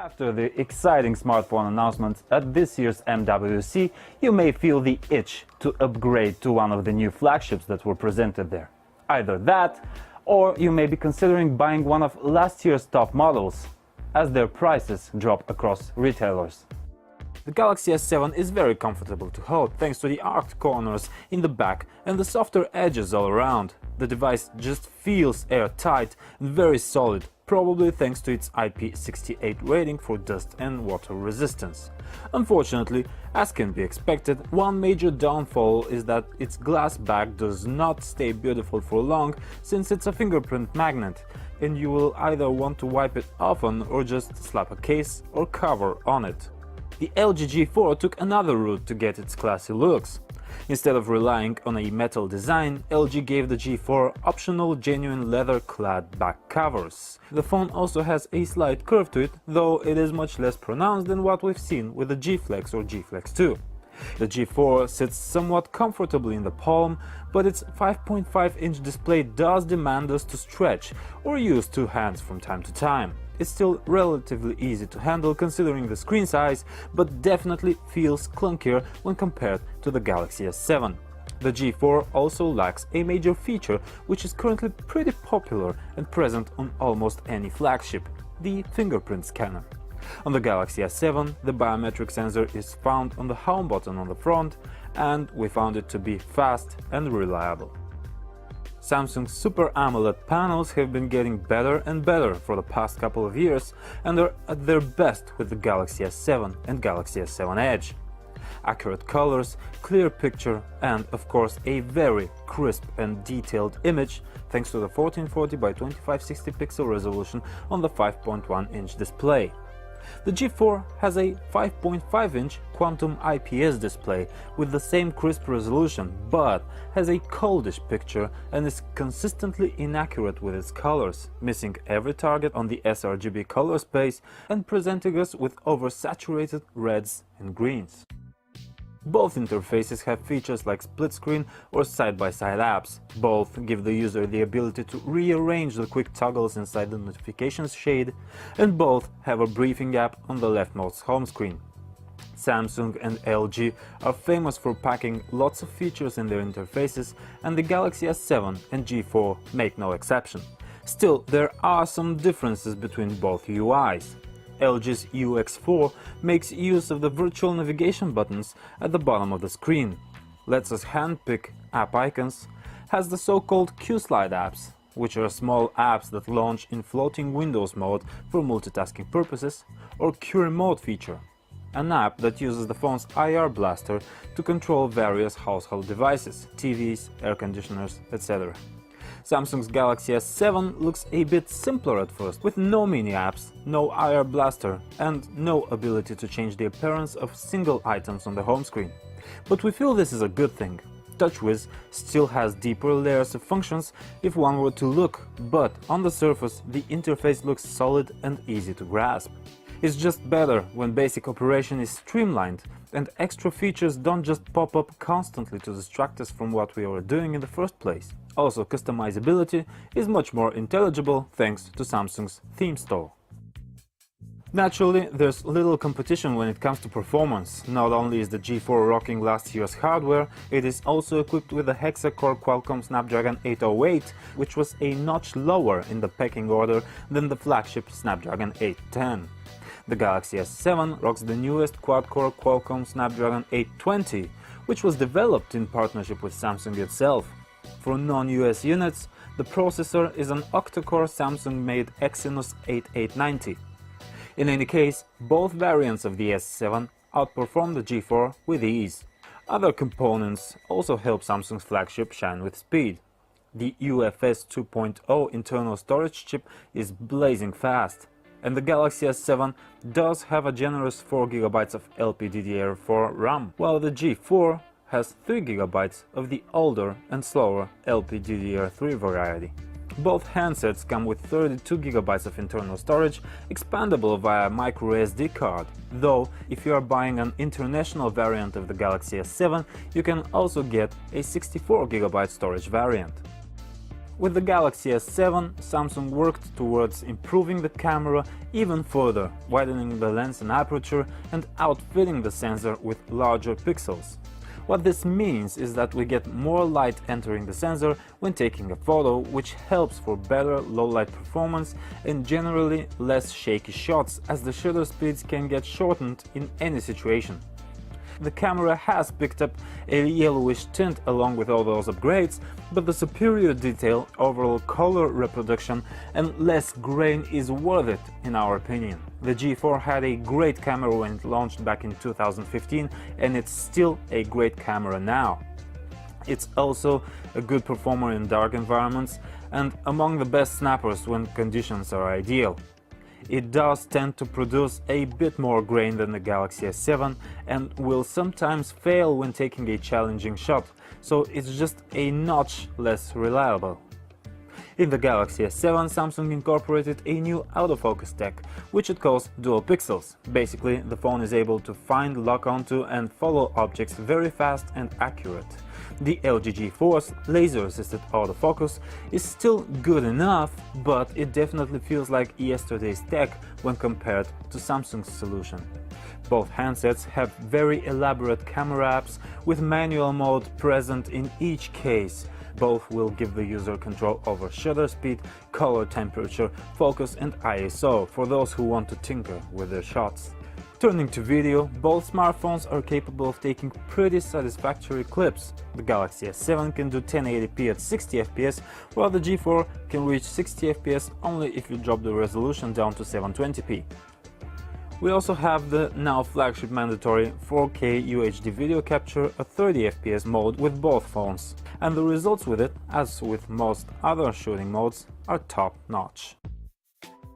After the exciting smartphone announcements at this year's MWC, you may feel the itch to upgrade to one of the new flagships that were presented there. Either that, or you may be considering buying one of last year's top models, as their prices drop across retailers. The Galaxy S7 is very comfortable to hold thanks to the arched corners in the back and the softer edges all around. The device just feels airtight and very solid, probably thanks to its IP68 rating for dust and water resistance. Unfortunately, as can be expected, one major downfall is that its glass back does not stay beautiful for long, since it's a fingerprint magnet, and you will either want to wipe it often or just slap a case or cover on it. The LG G4 took another route to get its classy looks. Instead of relying on a metal design, LG gave the G4 optional genuine leather-clad back covers. The phone also has a slight curve to it, though it is much less pronounced than what we've seen with the G Flex or G Flex 2. The G4 sits somewhat comfortably in the palm, but its 5.5-inch display does demand us to stretch or use two hands from time to time. It's still relatively easy to handle considering the screen size, but definitely feels clunkier when compared to the Galaxy S7. The G4 also lacks a major feature which is currently pretty popular and present on almost any flagship: the fingerprint scanner. On the Galaxy S7, the biometric sensor is found on the home button on the front, and we found it to be fast and reliable. Samsung's Super AMOLED panels have been getting better and better for the past couple of years and are at their best with the Galaxy S7 and Galaxy S7 Edge. Accurate colors, clear picture, and of course a very crisp and detailed image thanks to the 1440 by 2560 pixel resolution on the 5.1-inch display. The G4 has a 5.5-inch Quantum IPS display with the same crisp resolution, but has a coldish picture and is consistently inaccurate with its colors, missing every target on the sRGB color space and presenting us with oversaturated reds and greens. Both interfaces have features like split screen or side-by-side apps. Both give the user the ability to rearrange the quick toggles inside the notifications shade, and both have a briefing app on the leftmost home screen. Samsung and LG are famous for packing lots of features in their interfaces, and the Galaxy S7 and G4 make no exception. Still, there are some differences between both UIs. LG's UX4 makes use of the virtual navigation buttons at the bottom of the screen, lets us handpick app icons, has the so-called Q-Slide apps, which are small apps that launch in floating Windows mode for multitasking purposes, or Q-Remote feature, an app that uses the phone's IR blaster to control various household devices, TVs, air conditioners, etc. Samsung's Galaxy S7 looks a bit simpler at first, with no mini apps, no IR blaster, and no ability to change the appearance of single items on the home screen. But we feel this is a good thing. TouchWiz still has deeper layers of functions if one were to look, but on the surface the interface looks solid and easy to grasp. It's just better when basic operation is streamlined and extra features don't just pop up constantly to distract us from what we are doing in the first place. Also, customizability is much more intelligible thanks to Samsung's theme store. Naturally, there's little competition when it comes to performance. Not only is the G4 rocking last year's hardware, it is also equipped with a hexa-core Qualcomm Snapdragon 808, which was a notch lower in the pecking order than the flagship Snapdragon 810. The Galaxy S7 rocks the newest quad-core Qualcomm Snapdragon 820, which was developed in partnership with Samsung itself. For non-US units, the processor is an octa-core Samsung-made Exynos 8890. In any case, both variants of the S7 outperform the G4 with ease. Other components also help Samsung's flagship shine with speed. The UFS 2.0 internal storage chip is blazing fast, and the Galaxy S7 does have a generous 4GB of LPDDR4 RAM, while the G4 has 3GB of the older and slower LPDDR3 variety. Both handsets come with 32GB of internal storage, expandable via microSD card, though if you are buying an international variant of the Galaxy S7, you can also get a 64GB storage variant. With the Galaxy S7, Samsung worked towards improving the camera even further, widening the lens and aperture and outfitting the sensor with larger pixels. What this means is that we get more light entering the sensor when taking a photo, which helps for better low-light performance and generally less shaky shots, as the shutter speeds can get shortened in any situation. The camera has picked up a yellowish tint along with all those upgrades, but the superior detail, overall color reproduction and less grain is worth it in our opinion. The G4 had a great camera when it launched back in 2015 and it's still a great camera now. It's also a good performer in dark environments and among the best snappers when conditions are ideal. It does tend to produce a bit more grain than the Galaxy S7 and will sometimes fail when taking a challenging shot, so it's just a notch less reliable. In the Galaxy S7, Samsung incorporated a new autofocus tech, which it calls dual pixels. Basically, the phone is able to find, lock onto and follow objects very fast and accurate. The LG G4's laser-assisted autofocus is still good enough, but it definitely feels like yesterday's tech when compared to Samsung's solution. Both handsets have very elaborate camera apps with manual mode present in each case. Both will give the user control over shutter speed, color temperature, focus and ISO for those who want to tinker with their shots. Turning to video, both smartphones are capable of taking pretty satisfactory clips. The Galaxy S7 can do 1080p at 60fps, while the G4 can reach 60fps only if you drop the resolution down to 720p. We also have the now flagship mandatory 4K UHD video capture at 30fps mode with both phones, and the results with it, as with most other shooting modes, are top-notch.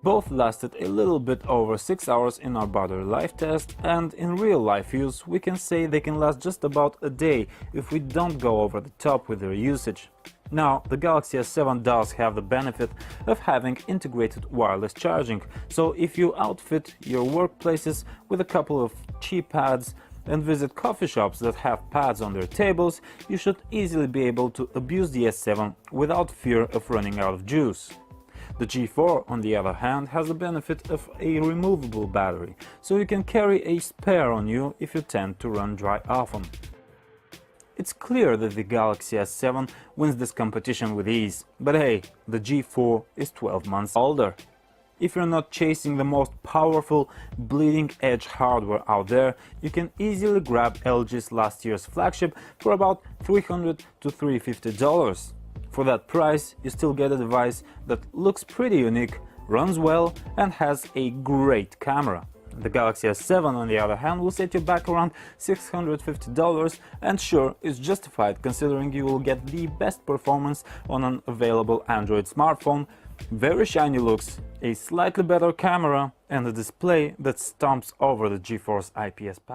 Both lasted a little bit over 6 hours in our battery life test, and in real-life use we can say they can last just about a day if we don't go over the top with their usage. Now, the Galaxy S7 does have the benefit of having integrated wireless charging, so if you outfit your workplaces with a couple of cheap pads and visit coffee shops that have pads on their tables, you should easily be able to abuse the S7 without fear of running out of juice. The G4, on the other hand, has the benefit of a removable battery, so you can carry a spare on you if you tend to run dry often. It's clear that the Galaxy S7 wins this competition with ease, but hey, the G4 is 12 months older. If you're not chasing the most powerful, bleeding-edge hardware out there, you can easily grab LG's last year's flagship for about $300 to $350. For that price, you still get a device that looks pretty unique, runs well and has a great camera. The Galaxy S7, on the other hand, will set you back around $650 and sure, is justified considering you will get the best performance on an available Android smartphone, very shiny looks, a slightly better camera and a display that stomps over the G4's IPS panel.